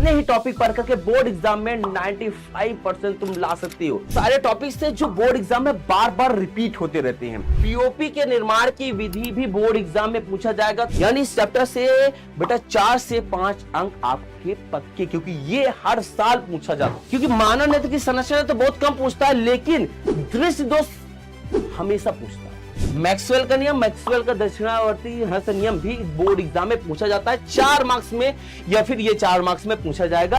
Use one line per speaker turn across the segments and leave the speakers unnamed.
इतने ही टॉपिक पढ़ करके बोर्ड एग्जाम में 95% तुम ला सकती हो। सारे टॉपिक से जो बोर्ड एग्जाम में बार बार रिपीट होते रहते हैं। पीओपी के निर्माण की विधि भी बोर्ड एग्जाम में पूछा जाएगा, यानी इस चैप्टर से बेटा 4 से 5 अंक आपके पक्के, क्योंकि ये हर साल पूछा जाता है। क्योंकि मानव नेत्र की संरचना तो बहुत कम पूछता है, लेकिन दृश्य दोष हमेशा पूछता है। मैक्सवेल का नियम, मैक्सवेल का दक्षिणावर्ती हस्त नियम भी बोर्ड एग्जाम में पूछा जाता है 4 मार्क्स में, या फिर ये 4 मार्क्स में पूछा जाएगा।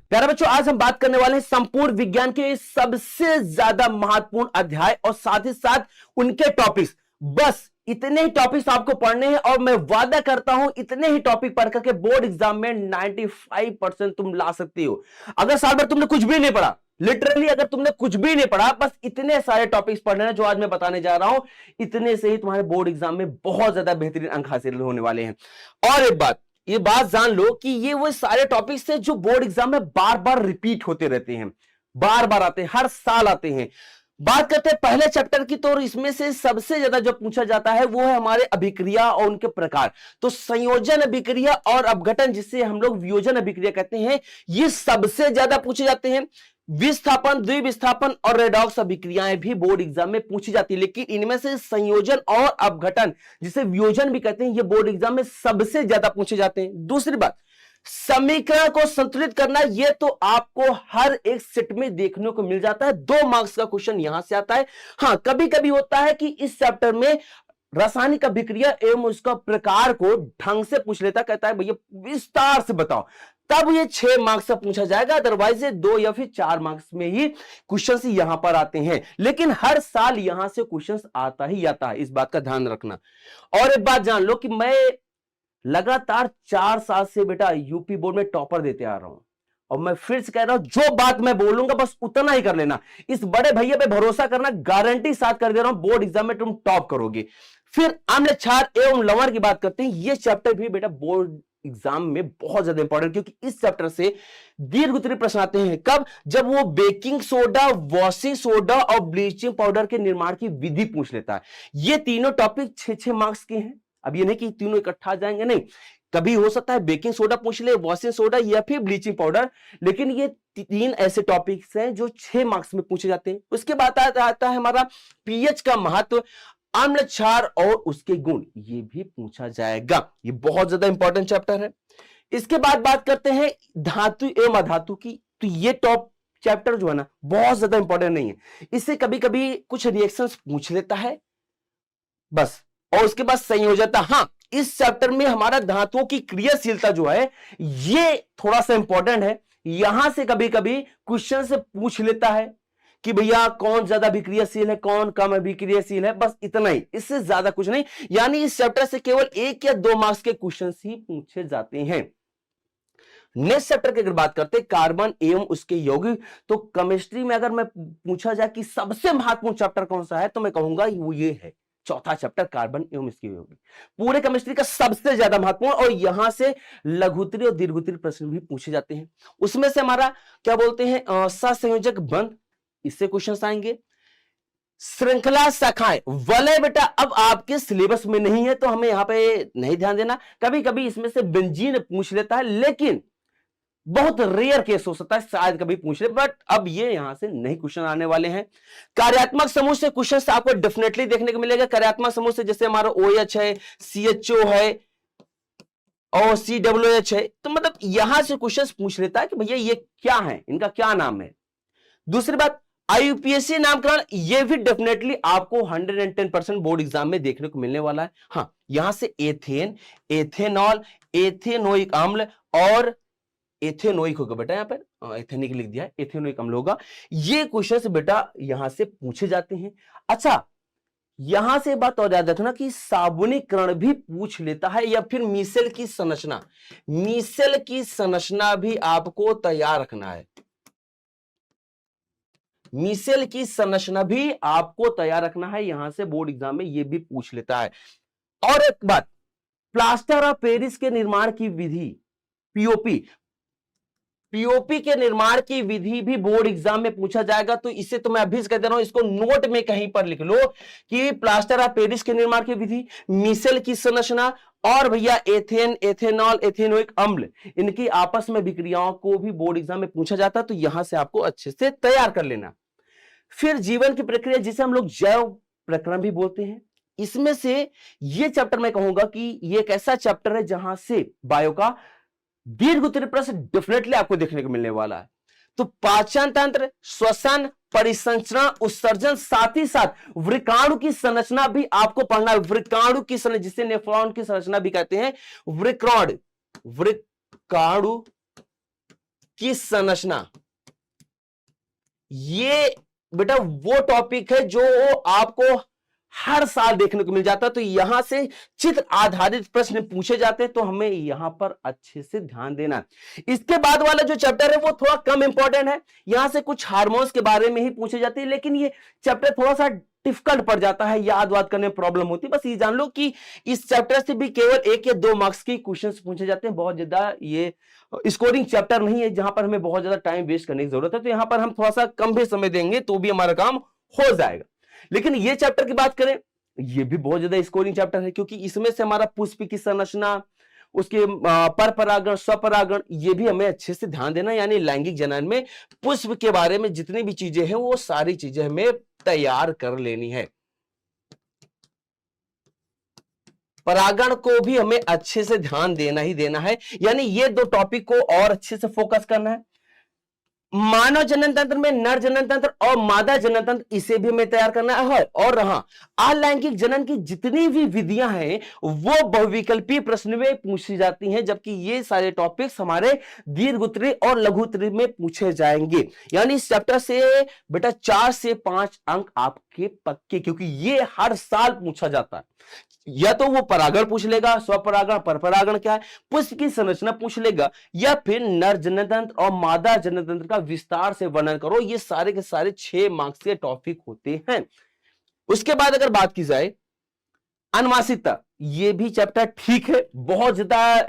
प्यारे बच्चों, आज हम बात करने वाले हैं संपूर्ण विज्ञान के सबसे ज्यादा महत्वपूर्ण अध्याय और साथ ही साथ उनके टॉपिक्स। बस इतने ही टॉपिक्स आपको पढ़ने हैं और मैं वादा करता हूं इतने ही टॉपिक पढ़ करके बोर्ड एग्जाम में 95% तुम ला सकती हो। अगर साल भर तुमने कुछ भी नहीं पढ़ा, लिटरली अगर तुमने कुछ भी नहीं पढ़ा, बस इतने सारे टॉपिक्स पढ़ने हैं जो आज मैं बताने जा रहा हूं, इतने से ही तुम्हारे बोर्ड एग्जाम में बहुत ज्यादा बेहतरीन अंक हासिल होने वाले हैं। और एक बात, ये बात जान लो कि ये वो सारे टॉपिक्स हैं जो बोर्ड एग्जाम में बार बार रिपीट होते रहते हैं, बार बार आते हैं, हर साल आते हैं। बात करते हैं पहले चैप्टर की, तो इसमें से सबसे ज्यादा जो पूछा जाता है वो है हमारे अभिक्रिया और उनके प्रकार। तो संयोजन अभिक्रिया और अपघटन, जिसे हम लोग वियोजन अभिक्रिया कहते हैं, ये सबसे ज्यादा पूछे जाते हैं। विस्थापन, द्विविस्थापन और रेडॉक्स अभिक्रियाएं भी बोर्ड एग्जाम में पूछी जाती है, लेकिन इनमें से संयोजन और अपघटन, जिसे वियोजन भी कहते हैं, ये बोर्ड एग्जाम में सबसे ज्यादा पूछे जाते हैं। दूसरी बात, समीकरण को संतुलित करना, यह तो आपको हर एक सेट में देखने को मिल जाता है। 2 मार्क्स का क्वेश्चन यहां से आता है। हां, कभी कभी होता है कि इस चैप्टर में रासायनिक अभिक्रिया एवं उसका प्रकार को ढंग से पूछ लेता, कहता है भैया विस्तार से बताओ, तब ये 6 मार्क्स से पूछा जाएगा। अदरवाइज ये 2 या फिर 4 मार्क्स में ही क्वेश्चंस यहां पर आते हैं, लेकिन हर साल यहां से क्वेश्चंस आता ही आता है, इस बात का ध्यान रखना। और एक बात जान लो कि मैं लगातार 4 साल से बेटा यूपी बोर्ड में टॉपर देते आ रहा हूं, और मैं फिर से कह रहा हूं, जो बात मैं बोलूंगा बस उतना ही कर लेना। इस बड़े भैया पे भरोसा करना, गारंटी साथ कर दे रहा हूं, बोर्ड एग्जाम में तुम टॉप करोगे। फिर अम्ल क्षार एवं लवण की बात करते हैं। यह चैप्टर भी बेटा बोर्ड एग्जाम में बहुत ज्यादा इंपॉर्टेंट, क्योंकि इस चैप्टर से दीर्घ उत्तरीय प्रश्न आते हैं। कब? जब वो बेकिंग सोडा, वॉशिंग सोडा और ब्लीचिंग पाउडर के निर्माण की विधि पूछ लेता है। ये तीनों टॉपिक 6-6 मार्क्स के हैं। अब ये नहीं कि तीनों इकट्ठा आ जाएंगे, नहीं, कभी हो सकता है बेकिंग सोडा पूछ ले, वॉशिंग सोडा या फिर ब्लीचिंग पाउडर, लेकिन ये 3 ऐसे टॉपिक्स हैं जो 6 मार्क्स में पूछे जाते हैं। उसके बाद आता है हमारा पीएच का महत्व, अम्ल क्षार और उसके गुण, ये भी पूछा जाएगा। ये बहुत ज्यादा इंपॉर्टेंट चैप्टर है। इसके बाद बात करते हैं धातु एवं अधातु की। तो ये टॉप चैप्टर जो है ना, बहुत ज्यादा इंपॉर्टेंट नहीं है, इससे कभी कभी कुछ रिएक्शंस पूछ लेता है बस। और उसके बाद संयोजकता, हाँ, इस चैप्टर में हमारा धातुओं की क्रियाशीलता जो है ये थोड़ा सा इंपॉर्टेंट है। यहां से कभी कभी क्वेश्चन से पूछ लेता है कि भैया कौन ज्यादा अभिक्रियाशील है, कौन कम अभिक्रियाशील है, बस इतना ही, इससे ज्यादा कुछ नहीं। यानी इस चैप्टर से केवल 1 या 2 मार्क्स के क्वेश्चन ही पूछे जाते हैं। नेक्स्ट चैप्टर की अगर बात करते हैं कार्बन एवं उसके यौगिक, तो केमिस्ट्री में अगर मैं पूछा जाए कि सबसे महत्वपूर्ण चैप्टर कौन सा है, तो मैं कहूंगा वो ये है, चौथा चैप्टर कार्बन एवं इसके यौगिक, पूरे केमिस्ट्री का सबसे ज्यादा महत्वपूर्ण। और यहां से लघुत्तरीय और दीर्घोत्तरीय प्रश्न भी पूछे जाते हैं। उसमें से हमारा क्या बोलते हैं, सहसंयोजक बंध, इससे क्वेश्चंस आएंगे। श्रृंखला शाखाएं, वलय बेटा अब आपके सिलेबस में नहीं है, तो हमें यहां पे नहीं ध्यान देना। कभी कभी इसमें से बेंजीन पूछ लेता है, लेकिन बहुत रेयर केस हो सकता है, शायद कभी पूछ ले, बट अब ये यहां से नहीं क्वेश्चन आने वाले हैं। कार्यात्मक समूह से क्वेश्चन आपको डेफिनेटली देखने को मिलेगा। कार्यात्मक समूह से जैसे हमारा OH है, CHO है और COOH है, तो मतलब यहां से क्वेश्चन पूछ लेता है कि भैया ये क्या है, इनका क्या नाम है। दूसरी बात, IUPAC नामकरण, ये भी डेफिनेटली आपको 110% बोर्ड एग्जाम में देखने को मिलने वाला है। हाँ, यहां से एथेन, एथेनॉल, एथेनोइक अम्ल और एथेनोइक होगा बेटा, यहां पर एथेनिक लिख दिया है, एथेनोइक अम्ल होगा। ये क्वेश्चन बेटा यहां से पूछे जाते हैं। अच्छा, यहां से बात और याद रखना कि साबुनीकरण भी पूछ लेता है, या फिर मीसेल की संरचना, मीसेल की संरचना भी आपको तैयार रखना है। मीसेल की संरचना भी आपको तैयार रखना है, यहां से बोर्ड एग्जाम में ये भी पूछ लेता है। और एक बात, प्लास्टर ऑफ पेरिस के निर्माण की विधि, पीओपी, पीओपी के निर्माण की विधि भी बोर्ड एग्जाम में पूछा जाएगा, तो इसे तो मैं अभी कह दे रहा हूं, इसको नोट में कहीं पर लिख लो कि प्लास्टर ऑफ पेरिस के निर्माण की विधि, मिसेल की संरचना, और भैया एथेन, एथेनॉल, एथेनोइक अम्ल, इनकी आपस में विक्रियाओं को भी बोर्ड एग्जाम में पूछा जाता है, तो यहां से आपको अच्छे से तैयार कर लेना। फिर जीवन की प्रक्रिया, जिसे हम लोग जैव प्रक्रम भी बोलते हैं, इसमें से ये चैप्टर मैं कहूंगा कि ये एक ऐसा चैप्टर है जहां से बायो का दीर्घ उत्तरीय प्रश्न डेफिनेटली आपको देखने को मिलने वाला है। तो पाचन तंत्र, श्वसन, परिसंचरण, उत्सर्जन, साथ ही साथ वृकाणु की संरचना भी आपको पढ़ना है। वृकाणु की संरचना, जिसे नेफ्रॉन की संरचना भी कहते हैं, वृकाणु की संरचना, ये बेटा वो टॉपिक है जो आपको हर साल देखने को मिल जाता है। तो यहां से चित्र आधारित प्रश्न पूछे जाते हैं, तो हमें यहां पर अच्छे से ध्यान देना। इसके बाद वाला जो चैप्टर है वो थोड़ा कम इंपॉर्टेंट है, यहां से कुछ हार्मोन्स के बारे में ही पूछे जाते हैं, लेकिन ये चैप्टर थोड़ा सा डिफिकल्ट पड़ जाता है, याद वाद करने में प्रॉब्लम होती है। बस ये जान लो कि इस चैप्टर से भी केवल 1 या 2 मार्क्स के क्वेश्चंस पूछे जाते हैं, बहुत ज्यादा ये स्कोरिंग चैप्टर नहीं है जहां पर हमें बहुत ज्यादा टाइम वेस्ट करने की जरूरत है। तो यहां पर हम थोड़ा सा कम भी समय देंगे तो भी हमारा काम हो जाएगा। लेकिन ये चैप्टर की बात करें, ये भी बहुत ज्यादा स्कोरिंग चैप्टर है, क्योंकि इसमें से हमारा पुष्प की संरचना, उसके पर परागण, स्वपरागण, ये भी हमें अच्छे से ध्यान देना। यानी लैंगिक जनन में पुष्प के बारे में जितनी भी चीजें हैं वो सारी चीजें हमें तैयार कर लेनी है। परागण को भी हमें अच्छे से ध्यान देना ही देना है, यानी ये 2 टॉपिक को और अच्छे से फोकस करना है। मानव जनन तंत्र में नर जनन तंत्र और मादा जनन तंत्र, इसे भी हमें तैयार करना है। और रहा अलैंगिक जनन की जितनी भी विधियां हैं वो बहुविकल्पीय प्रश्न में पूछी जाती हैं, जबकि ये सारे टॉपिक्स हमारे दीर्घ उत्तरीय और लघु उत्तरीय में पूछे जाएंगे। यानी इस चैप्टर से बेटा 4 से 5 अंक आपके पक्के, क्योंकि ये हर साल पूछा जाता है। या तो वो परागण पूछ लेगा, स्वपरागण, परपरागण क्या है, पुष्प की संरचना पूछ लेगा, या फिर नर जनन तंत्र और मादा जनन तंत्र का विस्तार से वर्णन करो। ये सारे के सारे 6 मार्क्स के टॉपिक होते हैं। उसके बाद अगर बात की जाए अनुवांशिकता, ये भी चैप्टर ठीक है, बहुत ज्यादा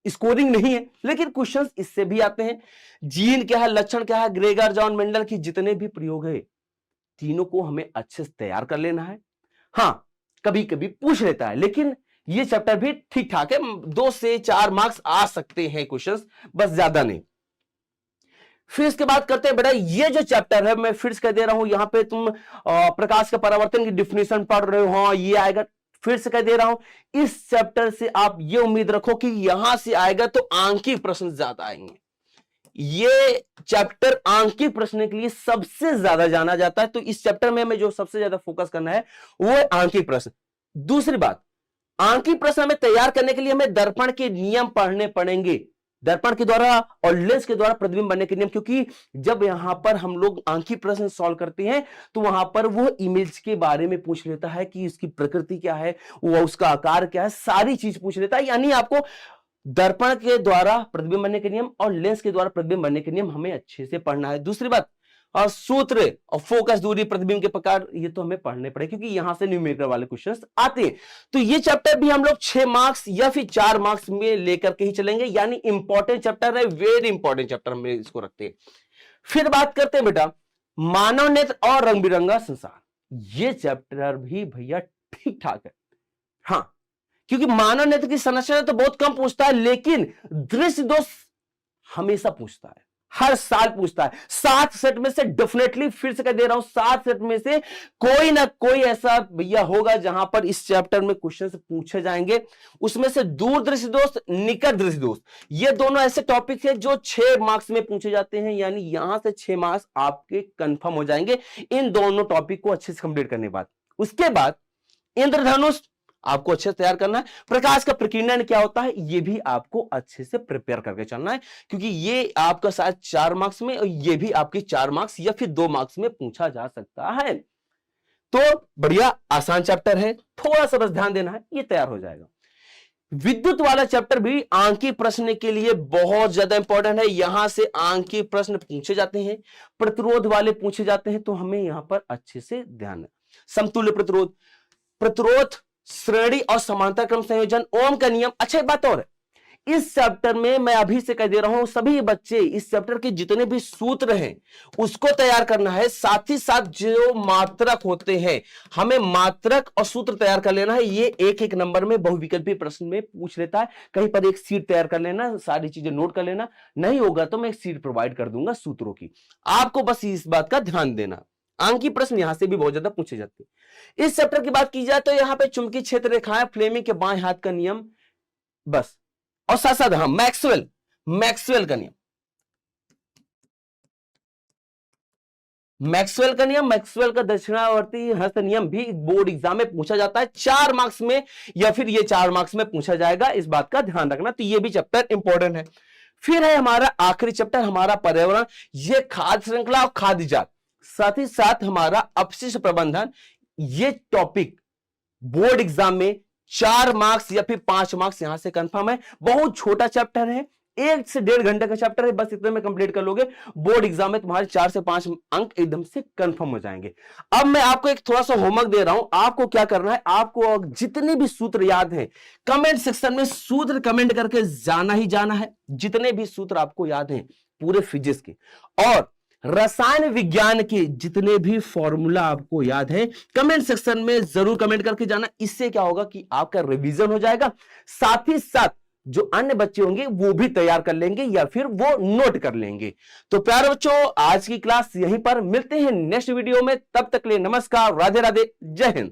स्कोरिंग नहीं है, लेकिन क्वेश्चंस इससे भी आते हैं। जीन क्या है, लक्षण क्या है, ग्रेगर जॉन मेंडल की जितने भी प्रयोग है, तीनों को हमें अच्छे से तैयार कर लेना है। हां, कभी कभी पूछ लेता है, लेकिन ये चैप्टर भी ठीक ठाक है, 2 से 4 मार्क्स आ सकते हैं क्वेश्चंस, बस ज्यादा नहीं। फिर इसके बाद करते हैं बेटा, ये जो चैप्टर है मैं फिर से कह दे रहा हूं, यहां पे तुम प्रकाश का परावर्तन की डिफिनेशन पढ़ रहे हो, हाँ ये आएगा। फिर से कह दे रहा हूं, इस चैप्टर से आप ये उम्मीद रखो कि यहां से आएगा तो आंकिक प्रश्न ज्यादा आएंगे। ये चैप्टर आंकिक प्रश्न के लिए सबसे ज्यादा जाना जाता है, तो इस चैप्टर में हमें जो सबसे ज्यादा फोकस करना है वो है आंकिक प्रश्न। दूसरी बात, आंकिक प्रश्न हमें तैयार करने के लिए हमें दर्पण के नियम पढ़ने पड़ेंगे, दर्पण के द्वारा और लेंस के द्वारा प्रतिबिंब बनने के नियम, क्योंकि जब यहां पर हम लोग आंकिक प्रश्न सॉल्व करते हैं तो वहां पर वो इमेज के बारे में पूछ लेता है कि उसकी प्रकृति क्या है, वो उसका आकार क्या है, सारी चीज पूछ लेता है। यानी आपको दर्पण के द्वारा प्रतिबिंब बनने के नियम और लेंस के द्वारा प्रतिबिंब बनने के नियम हमें अच्छे से पढ़ना है। दूसरी बात, और सूत्र और फोकस, दूरी, प्रतिबिंब के प्रकार, ये तो हमें पढ़ने पड़े, क्योंकि यहां से न्यूमेरिकल वाले क्वेश्चंस आते हैं। तो ये चैप्टर भी हम लोग 6 मार्क्स या फिर 4 मार्क्स में लेकर के ही चलेंगे, यानी इंपॉर्टेंट चैप्टर है, वेरी इंपॉर्टेंट चैप्टर हम इसको रखते हैं। फिर बात करते हैं बेटा मानव नेत्र और रंग बिरंगा संसार, ये चैप्टर भी भैया ठीक ठाक है। हाँ, क्योंकि मानव नेत्र की संरचना तो बहुत कम पूछता है, लेकिन दृश्य दोष हमेशा पूछता है, हर साल पूछता है। 7 सेट में से डेफिनेटली, फिर से कह दे रहा हूं, 7 सेट में से कोई ना कोई ऐसा भैया होगा जहां पर इस चैप्टर में क्वेश्चन पूछे जाएंगे। उसमें से दूर दृश्य दोष, निकट दृश्य दोष, ये दोनों ऐसे टॉपिक है जो 6 मार्क्स में पूछे जाते हैं, यानी यहां से 6 मार्क्स आपके कंफर्म हो जाएंगे इन दोनों टॉपिक को अच्छे से कंप्लीट करने के बाद। उसके बाद इंद्रधनुष आपको अच्छे से तैयार करना है, प्रकाश का प्रकीर्णन क्या होता है ये भी आपको अच्छे से प्रिपेयर करके चलना है, क्योंकि ये आपका शायद 4 मार्क्स में और ये भी आपके 4 मार्क्स या फिर 2 मार्क्स में पूछा जा सकता है। तो बढ़िया आसान चैप्टर है, थोड़ा सा बस ध्यान देना है, ये तैयार हो जाएगा। विद्युत वाला चैप्टर भी आंकिक प्रश्न के लिए बहुत ज्यादा इंपॉर्टेंट है, यहां से आंकिक प्रश्न पूछे जाते हैं, प्रतिरोध वाले पूछे जाते हैं, तो हमें यहां पर अच्छे से ध्यान है। समतुल्य प्रतिरोध, प्रतिरोध श्रेणी और समांतर क्रम संयोजन, ओम का नियम। अच्छा एक बात और है, इस चैप्टर में मैं अभी से कह दे रहा हूं, सभी बच्चे इस चैप्टर के जितने भी सूत्र हैं उसको तैयार करना है। साथ ही साथ जो मात्रक होते हैं, हमें मात्रक और सूत्र तैयार कर लेना है। ये एक एक नंबर में बहुविकल्पीय प्रश्न में पूछ लेता है। कहीं पर एक सीट तैयार कर लेना, सारी चीजें नोट कर लेना, नहीं होगा तो मैं एक सीट प्रोवाइड कर दूंगा सूत्रों की। आपको बस इस बात का ध्यान देना। अंकीय प्रश्न यहां से भी बहुत ज्यादा पूछे जाते हैं। इस चैप्टर की बात की जाए तो यहां पे चुंबकीय क्षेत्र रेखाएं, फ्लेमिंग के बाएं हाथ का नियम, बस, और साथ साथ हाँ मैक्सवेल का नियम, मैक्सवेल का दक्षिणावर्ती हस्त नियम भी बोर्ड एग्जाम में पूछा जाता है 4 मार्क्स में, या फिर ये 4 मार्क्स में पूछा जाएगा, इस बात का ध्यान रखना। तो ये भी चैप्टर इंपॉर्टेंट है। फिर है हमारा आखिरी चैप्टर, हमारा पर्यावरण, ये खाद्य श्रृंखला और खाद्य जात, साथ ही साथ हमारा अपशिष्ट प्रबंधन। ये टॉपिक बोर्ड एग्जाम में 4 मार्क्स या फिर 5 मार्क्स यहां से कंफर्म है। बहुत छोटा चैप्टर है, 1 से 1.5 घंटे का चैप्टर है, बस इतने में कंप्लीट कर लोगे, बोर्ड एग्जाम में तुम्हारे 4 से 5 अंक एकदम से कंफर्म हो जाएंगे। अब मैं आपको एक थोड़ा सा होमवर्क दे रहा हूं, आपको क्या करना है, आपको जितने भी सूत्र याद हैं कमेंट सेक्शन में सूत्र कमेंट करके जाना ही जाना है। जितने भी सूत्र आपको याद हैं पूरे फिजिक्स के और रसायन विज्ञान के जितने भी फॉर्मूला आपको याद है, कमेंट सेक्शन में जरूर कमेंट करके जाना। इससे क्या होगा कि आपका रिवीजन हो जाएगा, साथ ही साथ जो अन्य बच्चे होंगे वो भी तैयार कर लेंगे या फिर वो नोट कर लेंगे। तो प्यारे बच्चों, आज की क्लास यहीं पर, मिलते हैं नेक्स्ट वीडियो में। तब तक के लिए नमस्कार, राधे राधे, जय हिंद।